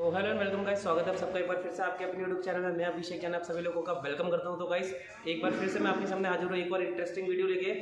तो hello and welcome guys, स्वागत है आप सबका एक बार फिर से आपके अपने यूट्यूब चैनल में। मैं अभिषेक जैन आप सभी लोगों का वेलकम करता हूं। तो गाइस एक बार फिर से मैं आपके सामने हाजिर हूं एक और इंटरेस्टिंग वीडियो लेके।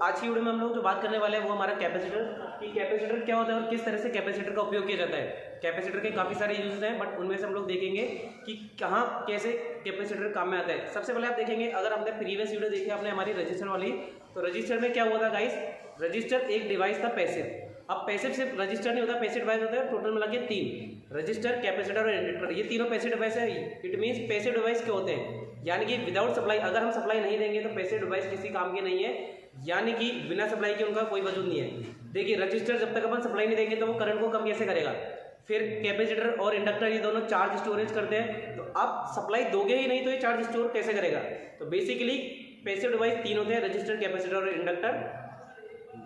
आज की वीडियो में हम लोग जो बात करने वाले हैं वो हमारा कैपेसिटर कि कैपेसिटर क्या होता है और किस तरह से कैपेसिटर का उपयोग किया जाता है। कैपेसिटर के काफ़ी सारे यूजेस हैं, बट उनमें से हम लोग देखेंगे कि कहाँ कैसे कैपेसिटर काम में आता है। सबसे पहले आप देखेंगे, अगर हमने प्रीवियस वीडियो देखी आपने हमारी रजिस्टर वाली, तो रजिस्टर में क्या हुआ था गाइस, रजिस्टर एक डिवाइस था पैसिव। अब पैसिव सिर्फ रजिस्टर नहीं होता, पैसिव डिवाइस होता है टोटल मिला के तीन, रजिस्टर, कैपेसिटर और इंडक्टर। ये तीनों पैसिव डिवाइस है। इट मींस पैसिव डिवाइस क्या होते हैं, यानी कि विदाउट सप्लाई, अगर हम सप्लाई नहीं देंगे तो पैसिव डिवाइस किसी काम के नहीं है, यानी कि बिना सप्लाई के उनका कोई वजूद नहीं है। देखिए रजिस्टर जब तक अपन सप्लाई नहीं देंगे तो वो करंट को कम कैसे करेगा। फिर कैपेसिटर और इंडक्टर ये दोनों चार्ज स्टोरेज करते हैं, तो आप सप्लाई दोगे ही नहीं तो ये चार्ज स्टोर कैसे करेगा। तो बेसिकली पैसिव डिवाइस तीन होते हैं, रजिस्टर, कैपेसिटर और इंडक्टर।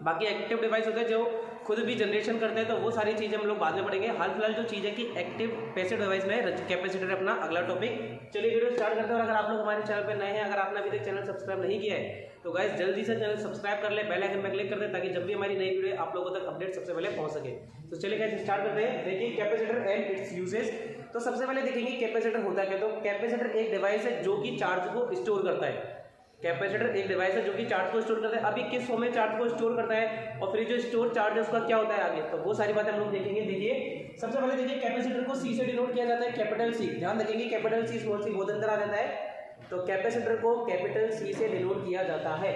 बाकी एक्टिव डिवाइस होते हैं जो खुद भी जनरेशन करते हैं, तो वो सारी चीज़ें हम लोग बाद में पढ़ेंगे। हाल फिलहाल जो चीज़ है कि एक्टिव पैसिव डिवाइस में कैपेसिटर अपना अगला टॉपिक। चलिए वीडियो स्टार्ट करते हैं। और अगर आप लोग हमारे चैनल पर नए हैं, अगर आपने अभी तक चैनल सब्सक्राइब नहीं किया है तो गाइस जल्दी से चैनल सब्सक्राइब कर ले, बेल आइकन पर क्लिक कर दे ताकि जब भी हमारी नई वीडियो आप लोगों तक अपडेट सबसे पहले पहुंच सके। तो चलिए गाइस स्टार्ट करते हैं। देखिए कैपेसिटर एंड इट्स यूजेस। तो सबसे पहले देखेंगे कैपेसिटर होता है क्या। तो कैपेसिटर एक डिवाइस है जो कि चार्ज को स्टोर करता है। कैपेसिटर एक डिवाइस है जो कि चार्ज को स्टोर करता है। अभी किस फॉर्म में चार्ज को स्टोर करता है और फिर जो स्टोर चार्ज है उसका क्या होता है आगे, तो वो सारी बातें हम लोग देखेंगे। देखिए सबसे पहले देखिए कैपेसिटर को सी से डिनोट किया जाता है, कैपिटल सी। ध्यान रखेंगे कैपिटल सी स्मॉल सी बहुत अंतर आ जाता है। तो कैपेसिटर को कैपिटल सी से डिनोट किया जाता है।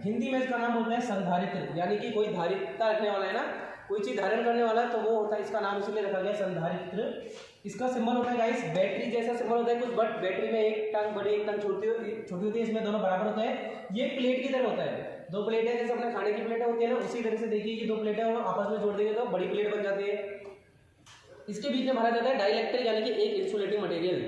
हिंदी में इसका नाम होता है संधारित्र, यानी कि कोई धारिता रखने वाला है ना, कोई चीज धारण करने वाला है, तो वो होता है, इसका नाम इसलिए रखा गया संधारित्र। इसका सिंबल होता है गाइस बैटरी जैसा सिंबल होता है कुछ, बट बैटरी में एक टंग बड़ी एक टंग छोटी होती है, इसमें दोनों बराबर होता है। ये प्लेट की तरह होता है, दो प्लेट है जैसे अपने खाने की प्लेटें होती है ना, उसी तरह से देखिए ये दो प्लेटें आपस में जोड़ देंगे तो बड़ी प्लेट बन जाती है। इसके बीच में भरा जाता है डाइलेक्ट्रिक, यानी कि एक इंसुलेटिंग मटेरियल।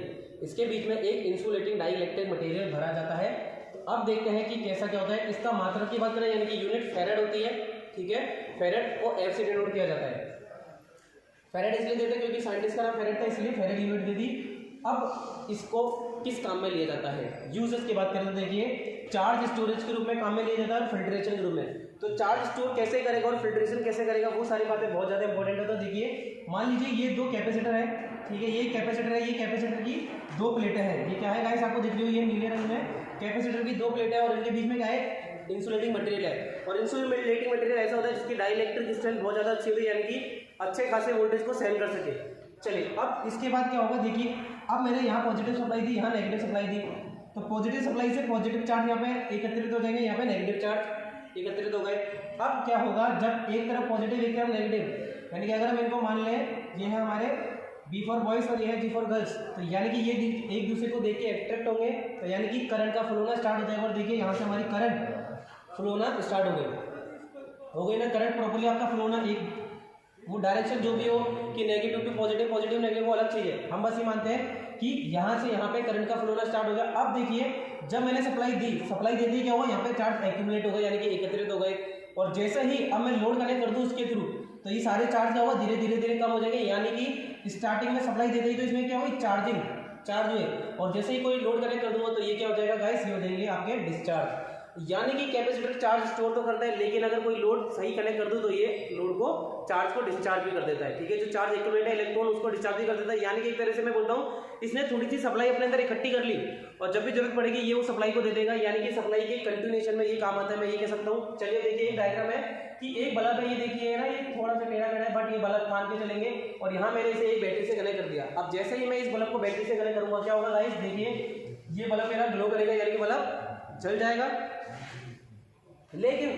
इसके बीच में एक इंसुलेटिंग डाइलेक्ट्रिक मटेरियल भरा जाता है। तो अब देखते हैं कि कैसा क्या होता है। इसका मात्रा की बात करें यानी कि यूनिट फेरेड होती है, ठीक है। फेरेड को एफ से डिनोट किया जाता है। फेरेड इसलिए देते हैं क्योंकि साइंटिस्ट का नाम फेरेड था, इसलिए फेरेड यूनिट दे दी। अब इसको किस काम में लिया जाता है, यूजेस की बात करें तो देखिए चार्ज स्टोरेज के रूप में काम में लिया जाता है और फिल्ट्रेशन के रूप में। तो चार्ज स्टोर कैसे करेगा और फिल्ट्रेशन कैसे करेगा, वो सारी बातें बहुत ज़्यादा इंपॉर्टेंट है। तो देखिए मान लीजिए ये दो कैपेसिटर है, ठीक है, ये कैपेसिटर है, ये कैपेसिटर की दो प्लेटें हैं। ये क्या है गाइस, आपको दिख रही हो ये नीले रंग में कैपेसिटर की दो प्लेटें है और इनके बीच में क्या है, इंसुलेटिंग मटेरियल है। और इंसुलेटिंग मटेरियल ऐसा होता है जिसकी डाइलेक्ट्रिक स्ट्रेंथ बहुत ज़्यादा अच्छी होती है, यानी कि अच्छे खासे वोल्टेज को सहन कर सके। चलिए अब इसके बाद क्या होगा, देखिए अब मैंने यहाँ पॉजिटिव सप्लाई दी, यहाँ नेगेटिव सप्लाई दी, तो पॉजिटिव सप्लाई से पॉजिटिव चार्ज यहाँ पे एकत्रित हो जाएंगे, यहाँ पे नेगेटिव चार्ज एकत्रित हो गए। अब क्या होगा, जब एक तरफ पॉजिटिव एक तरफ नेगेटिव, यानी कि अगर हम इनको मान लें ये है हमारे बी फॉर बॉयज और ये है जी फॉर गर्ल्स, तो यानी कि ये एक दूसरे को देख के अट्रैक्ट होंगे, तो यानी कि करंट का फ्लो होना स्टार्ट हो जाएगा। और देखिए यहाँ से हमारी करंट फ्लो होना स्टार्ट हो गई ना, करंट प्रॉपर्ली आपका फ्लो होना, एक वो डायरेक्शन जो भी हो कि negative to positive, positive negative, वो अलग चीज़ है। हम बस ये मानते हैं कि यहाँ से यहाँ पे करंट का फ्लो होना स्टार्ट हो गया। अब देखिए जब मैंने सप्लाई देती क्या हुआ, यहाँ पे चार्ज एक्यूमुलेट हो गए, यानी कि एकत्रित हो गए। और जैसे ही अब मैं लोड कनेक्ट कर दूँ उसके थ्रू, तो ये सारे चार्ज क्या हुआ, धीरे धीरे कम हो जाएंगे। यानी कि स्टार्टिंग में सप्लाई देते ही तो इसमें क्या हुई, चार्ज हुए, और जैसे ही कोई लोड कनेक्ट कर दूंगा तो ये क्या हो जाएगा गाइस, ये हो जाएंगे आपके डिस्चार्ज। यानी कि कैपेसिटर चार्ज स्टोर तो करता है, लेकिन अगर कोई लोड सही कनेक्ट कर दूं तो ये लोड को चार्ज को डिस्चार्ज भी कर देता है, ठीक है। जो चार्ज एक्यूमुलेट है इलेक्ट्रॉन उसको डिस्चार्ज भी कर देता है। यानी कि एक तरह से मैं बोलता हूँ इसने थोड़ी सी सप्लाई अपने अंदर इकट्ठी कर ली और जब भी जरूरत पड़ेगी ये वो सप्लाई को दे देगा, यानी कि सप्लाई के कंटिन्यूएशन में ये काम आता है, मैं ये कह सकता हूँ। चलिए देखिए एक डायग्राम है कि एक बल्ब है, ये देखिए ना, ये थोड़ा सा टेढ़ा है, बट ये बल्ब मान के चलेंगे। और यहाँ मैंने इसे एक बैटरी से कनेक्ट कर दिया। अब जैसे ही मैं इस बल्ब को बैटरी से कनेक्ट करूँगा क्या होगा गाइस, देखिए ये बल्ब मेरा ग्लो करेगा, यानी कि बल्ब जल जाएगा। लेकिन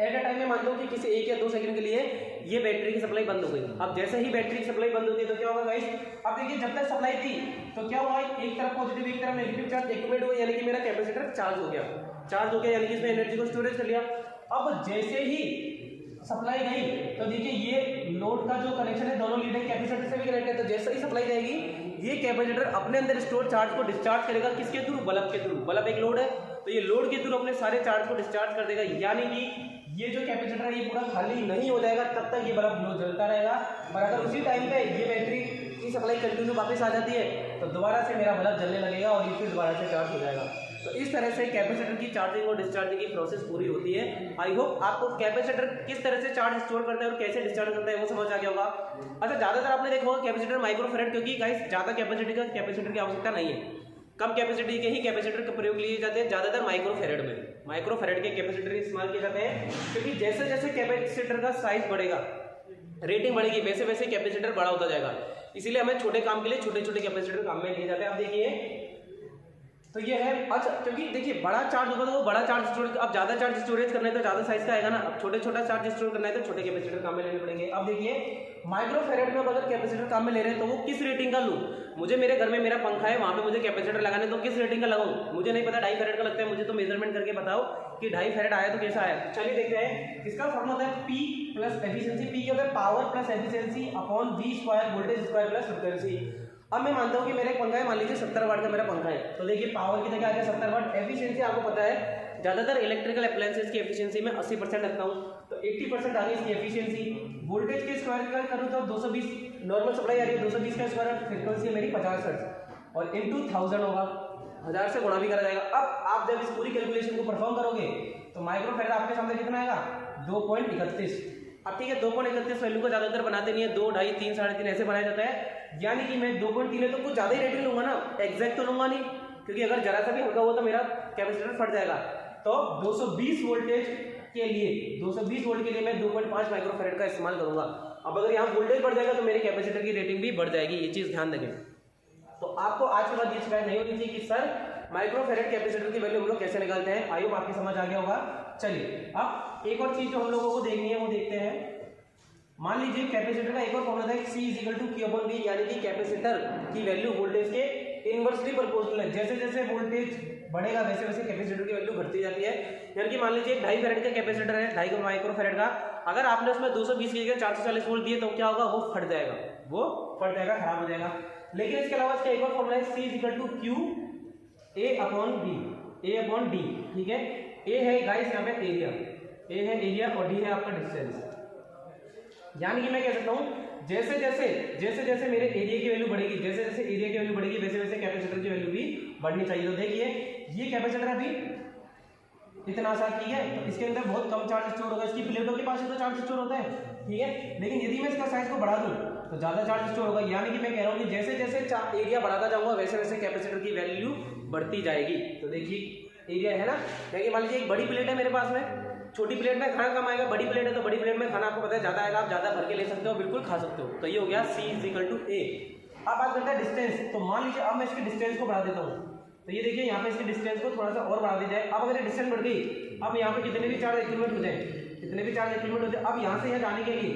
एट अ टाइम में मानता हूँ कि किसी 1 या 2 सेकंड के लिए ये बैटरी की सप्लाई बंद हो गई। अब जैसे ही बैटरी की सप्लाई बंद होती है तो क्या होगा गाइस, अब देखिए जब तक सप्लाई थी तो क्या हुआ, एक तरफ पॉजिटिव एक तरफ नेगेटिव चार्ज एक्यूमुलेट हुआ, यानी कि मेरा कैपेसिटर चार्ज हो गया, यानी कि इसमें एनर्जी को स्टोरेज कर लिया। अब जैसे ही सप्लाई गई तो देखिए ये लोड का जो कनेक्शन है दोनों लीड कैपेसिटर से भी कनेक्ट है, तो जैसे ही सप्लाई जाएगी ये कैपेसिटर अपने अंदर स्टोर चार्ज को डिस्चार्ज करेगा, किसके थ्रू, बल्ब के थ्रू। बल्ब एक लोड है तो ये लोड के थ्रू अपने सारे चार्ज को डिस्चार्ज कर देगा, यानी कि ये जो कैपेसिटर है ये पूरा खाली नहीं हो जाएगा, तब तक ये बल्ब ग्लो जलता रहेगा। और अगर उसी टाइम पे ये बैटरी की सप्लाई कंटिन्यू वापस आ जाती है तो दोबारा से मेरा बल्ब जलने लगेगा और ये फिर दोबारा से चार्ज हो जाएगा। तो इस तरह से कैपेसिटर की चार्जिंग और डिस्चार्जिंग की प्रोसेस पूरी होती है। आई होप आपको कैपेसिटर किस तरह से चार्ज स्टोर करता है और कैसे डिस्चार्ज करता है वो समझ आ गया होगा। अच्छा, ज़्यादातर आपने देखा होगा कैपेसिटर माइक्रोफेरेड, क्योंकि गाइस ज़्यादा कैपेसिटर की आवश्यकता नहीं है, कम कैपेसिटी के ही कैपेसिटर का प्रयोग लिए जाते हैं, ज़्यादातर माइक्रोफेरेड के कैपेसिटर इस्तेमाल किए जाते हैं, क्योंकि जैसे जैसे कैपेसिटर का साइज बढ़ेगा, रेटिंग बढ़ेगी, वैसे वैसे कैपेसिटर बड़ा होता जाएगा। इसीलिए हमें छोटे काम के लिए छोटे छोटे कैपेसिटर काम में लिए जाते हैं। अब देखिए तो ये है। अच्छा, क्योंकि देखिए बड़ा चार्ज होगा तो वो बड़ा चार्ज स्टोरेज, अब ज़्यादा चार्ज स्टोरेज करना है तो ज़्यादा साइज का आएगा ना, अब छोटा चार्ज स्टोर करना है तो छोटे कैपेसिटर काम में लेने पड़ेंगे। अब देखिए माइक्रोफेरेड में अगर कैपेसिटर काम में ले रहे हैं तो वो किस रेटिंग का लूँ, मुझे मेरे घर में मेरा पंखा है, वहाँ पे मुझे कैपेसिटर लगाने, तो किस रेटिंग का लगाऊं, मुझे नहीं पता, 2.5 फैरेड का लगता है, मुझे तो मेजरमेंट करके बताओ कि 2.5 फैरेड आया तो कैसा आया। चलिए देखते हैं। इसका फॉर्मूला होता है P प्लस एफिशिएंसी, P क्या होता है, power plus efficiency upon V square, voltage square plus frequency. अब मैं मानता हूँ कि मेरा एक पंखा है, मान लीजिए 70 वाट का मेरा पंखा है, तो देखिए पावर की जगह आ गया 70 वाट, एफिशिएंसी आपको पता है ज़्यादातर इलेक्ट्रिकल अप्लायंसेस की एफिशिएंसी में 80% रखता हूँ, तो 80% आ गई इसकी एफिशिएंसी। वोल्टेज के स्क्वायर का करूँ तो 220, नॉर्मल सप्लाई आ रही है 220 का स्क्वायर, फ्रीक्वेंसी मेरी 50 हर्ट्ज और इनटू 1000 होगा, 1000 से गुणा भी करा जाएगा। अब आप जब इस पूरी कैलकुलेशन को परफॉर्म करोगे तो माइक्रोफेरेड आपके सामने कितना आएगा, 2.31। अब ठीक है, 2.31 वैल्यू को ज़्यादातर बनाते नहीं है, 2, 2.5, 3, 3.5 ऐसे बनाया जाता है, यानी कि मैं 2.3 है तो कुछ ज़्यादा ही रेटिंग लूंगा ना, एग्जैक्ट तो लूंगा नहीं, क्योंकि अगर जरा सा भी हल्का हुआ तो मेरा कैपेसिटर फट जाएगा। तो 220 वोल्टेज के लिए 220 वोल्ट के लिए मैं 2.5 माइक्रोफेरेड का इस्तेमाल करूंगा। अब अगर यहाँ वोल्टेज बढ़ जाएगा तो मेरे कैपेसिटर की रेटिंग भी बढ़ जाएगी, ये चीज़ ध्यान रखें। तो आपको आज के बाद ये शिकायत नहीं होनी चाहिए कि सर माइक्रोफेरेड कैपेसिटर की वैल्यू हम लोग कैसे निकालते हैं। आई होप आपकी समझ आ गया होगा। चलिए अब एक और चीज़ जो हम लोगों को देखनी है वो देखते हैं। मान लीजिए कैपेसिटर का एक और फॉर्मूला है C = Q/V, यानी कि कैपेसिटर की वैल्यू वोल्टेज के इनवर्सली प्रोपोर्शनल है। जैसे जैसे वोल्टेज बढ़ेगा वैसे वैसे कैपेसिटर की वैल्यू घटती जाती है। यानी कि मान लीजिए 2.5 फैरेड का कैपेसिटर है, 2.5 माइक्रोफेरेड का, अगर आपने उसमें 220 की जगह 440 वोल्ट दिए तो क्या होगा, वो फट जाएगा, खराब हो जाएगा। लेकिन इसके अलावा इसका एक और फॉर्मूला है C = Q/A/D, ठीक है। A है गाइस यहाँ पे एरिया, और D है आपका डिस्टेंस। यानी कि मैं कह सकता हूँ जैसे जैसे मेरे एरिया की वैल्यू बढ़ेगी, वैसे वैसे कैपेसिटर की वैल्यू भी बढ़नी चाहिए। तो देखिए ये कैपेसिटर अभी इतना सा, ठीक है, तो इसके अंदर बहुत कम चार्ज स्टोर होगा, इसकी प्लेटों के पास तो चार्ज स्टोर होता है, ठीक है। लेकिन यदि मैं इसका साइज को बढ़ा दूं तो ज़्यादा चार्ज स्टोर होगा। यानी कि मैं कह रहा हूँ कि जैसे जैसे एरिया बढ़ाता जाऊंगा वैसे वैसे कैपेसिटर की वैल्यू बढ़ती जाएगी। तो देखिए एरिया है ना, देखिए मान लीजिए एक बड़ी प्लेट है मेरे पास में, छोटी प्लेट में खाना कम आएगा, बड़ी प्लेट है तो बड़ी प्लेट में खाना आपको पता है ज़्यादा आएगा, आप ज़्यादा भर के ले सकते हो, बिल्कुल खा सकते हो। तो ये हो गया C = A। अब बात करते हैं डिस्टेंस। तो मान लीजिए अब मैं इसके डिस्टेंस को बढ़ा देता हूँ, तो ये देखिए यहाँ पे इसके डिस्टेंस को थोड़ा सा और बढ़ा दिया जाए। अब अगर डिस्टेंस बढ़ गई, अब यहाँ पे कितने भी चार्ज एक्यूमुलेट हो जाए, अब यहाँ से यहाँ जाने के लिए,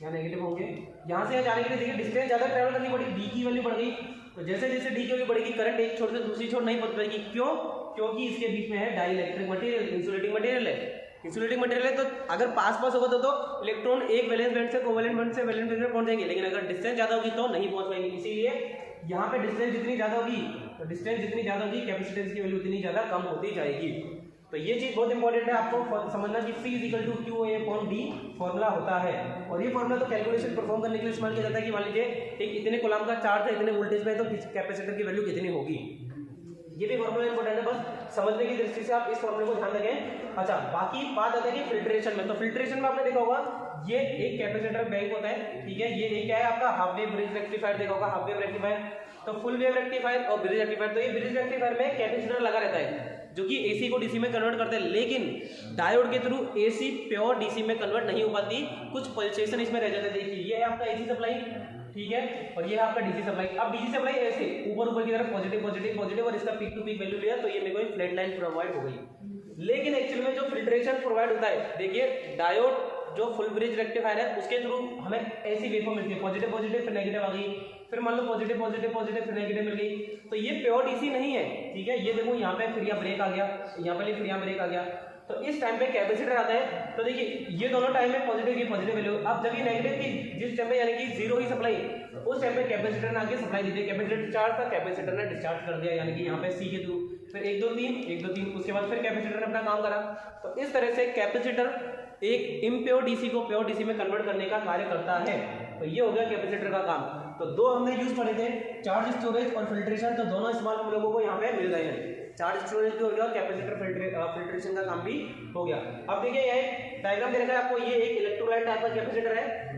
यहाँ नेगेटिव होंगे, यहाँ से यहाँ जाने के लिए देखिए डिस्टेंस ज़्यादा ट्रैवल करनी पड़ेगी, D की वैल्यू बढ़ गई। तो जैसे जैसे D की वैल्यू बढ़ेगी करंट एक छोर से दूसरी छोर नहीं पहुँच पाएगी। क्यों? क्योंकि इसके बीच में है डाइइलेक्ट्रिक मटेरियल, इंसुलेटिंग मटेरियल है। तो अगर पास होगा तो इलेक्ट्रॉन एक वैलेंस बैंड से कोवैलेंट बैंड से वैलेंस बैंड में पहुंच जाएंगे, लेकिन अगर डिस्टेंस ज़्यादा होगी तो नहीं पहुंच पाएंगे। इसीलिए यहाँ पे डिस्टेंस जितनी ज़्यादा होगी कैपेसिटेंस की वैल्यू उतनी ज़्यादा कम होती जाएगी। तो ये चीज़ बहुत इंपॉर्टेंट है आपको समझना कि C = Q/A/D फॉर्मूला होता है। और ये फॉर्मूला तो कैलकुलेशन परफॉर्म करने के लिए इस्तेमाल किया जाता है कि मान लीजिए एक इतने कूलम का चार्ज है, इतने वोल्टेज में, तो कैपेसिटर की वैल्यू कितनी होगी। ये भी फॉर्मूला इंपॉर्टेंट है, बस समझने की दृष्टि से आप इस फॉर्मूले को ध्यान रखें। अच्छा, बाकी बात आता है कि फिल्ट्रेशन में, तो फिल्ट्रेशन में आपने देखा होगा ये एक कैपेसिटर बैंक होता है, ठीक है। ये क्या है आपका हाफ वेव ब्रिज रेक्टिफायर, देखा होगा हाफ वेव रेक्टिफायर, तो फुल वेव रेक्टिफायर और ब्रिज रेक्टिफायर। तो ये ब्रिज रेक्टिफायर में कैपेसिटर लगा रहता है जो कि AC को DC में कन्वर्ट करते हैं, लेकिन डायोड के थ्रू AC प्योर DC में कन्वर्ट नहीं हो पाती, कुछ पल्सेशन इसमें रह जाते हैं। देखिए ये है आपका AC सप्लाई, ठीक है, और ये है आपका DC सप्लाई। अब DC सप्लाई ऐसे ऊपर की तरफ पॉजिटिव और इसका पीक टू पीक वैल्यू लिया तो ये मेरे को एक फ्लैट लाइन प्रोवाइड हो गई। लेकिन एक्चुअली में जो फिल्ट्रेशन प्रोवाइड होता है, देखिए डायोड जो फुल ब्रिज रेक्टिफायर है उसके थ्रू हमें ऐसी वेवफॉर्म मिलती है, पॉजिटिव फिर नेगेटिव आ गई, फिर मान लो पॉजिटिव फिर नेगेटिव मिल गई। तो ये प्योर DC नहीं है, ठीक है। ये देखो यहाँ पे फिर यहाँ ब्रेक आ गया, यहाँ पे फिर यहाँ ब्रेक आ गया, तो इस टाइम पे कैपेसिटर आता है। तो देखिए ये दोनों टाइम में पॉजिटिव की पॉजिटिव वैल्यू, अब जब ये नेगेटिव की जिस टाइम पे यानी कि जीरो ही सप्लाई, तो उस टाइम पे कैपेसिटर ने आगे सप्लाई दी थी, कैपेसिटर चार्ज था, कैपेसिटर ने डिस्चार्ज कर दिया, यानी कि यहाँ पे C के थ्रू, फिर 1 2 3 उसके बाद फिर कैपेसिटर ने अपना काम करा। तो इस तरह से कैपेसिटर एक इम्प्योर DC को प्योर DC में कन्वर्ट करने का कार्य करता है। तो ये हो गया कैपेसिटर का काम। तो दो हमने यूज पढ़े थे, चार्ज स्टोरेज और फिल्ट्रेशन, तो दोनों इस्तेमाल हम लोगों को यहाँ पे मिल गए हैं। चार्ज स्टोरेज भी हो गया और कैपेसिटर फिल्ट्रेशन का काम भी हो गया। अब देखिए ये डायग्राम दे रखा है आपको, ये एक इलेक्ट्रोलाइट टाइप का कैपेसिटर है।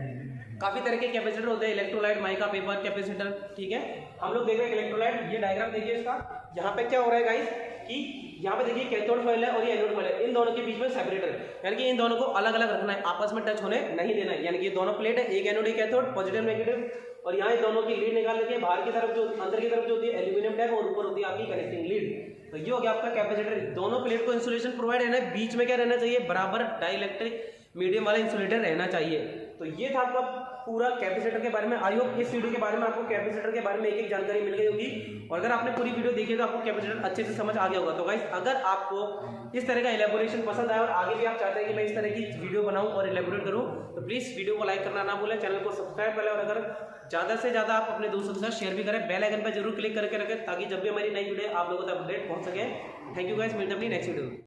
काफी तरह के कैपेसिटर होते हैं, इलेक्ट्रोलाइट, माइका, पेपर कैपेसिटर, ठीक है। हम लोग देख रहे हैं इलेक्ट्रोलाइट, ये डायग्राम देखिए इसका। यहाँ पे क्या हो रहा है गाइस कि यहाँ पे देखिए कैथोड कॉइल है और ये एनोड कॉइल है, इन दोनों के बीच में सेपरेटर है, यानी कि इन दोनों को अलग अलग रखना है, आपस में टच होने नहीं देना है। यानी कि ये दोनों प्लेट है, एक एनोड एक कैथोड, पॉजिटिव नेगेटिव, और यहाँ दोनों की लीड निकाल लेके बाहर की तरफ जो अंदर की तरफ जो होती है एल्यूमिनियम टैप और ऊपर होती है आपकी कनेक्टिंग लीड। तो ये हो गया आपका कैपेसिटर। दोनों प्लेट को इंसुलेशन प्रोवाइड रहना है, बीच में क्या रहना चाहिए, बराबर डाइलेक्ट्रिक मीडियम वाला इंसुलेटर रहना चाहिए। तो ये था आपका पूरा कैपेसिटर के बारे में। आई होप इस वीडियो के बारे में आपको कैपेसिटर के बारे में एक एक जानकारी मिल गई होगी, और अगर आपने पूरी वीडियो देखी तो आपको कैपेसिटर अच्छे से समझ आ गया होगा। तो गाइस अगर आपको इस तरह का इलेबोरेशन पसंद आया और आगे भी आप चाहते हैं कि मैं इस तरह की वीडियो बनाऊं और इलेबोरेट करूं, तो प्लीज़ वीडियो को लाइक करना ना भूलें, चैनल को सब्सक्राइब करें, और अगर ज़्यादा से ज़्यादा आप अपने दोस्तों के साथ शेयर भी करें, बेल आइकन पर जरूर क्लिक करके रखें ताकि जब भी हमारी नई वीडियो आप लोगों तक अपडेट पहुँच सके। थैंक यू गाइस, मिलते हैं अपनी नेक्स्ट वीडियो।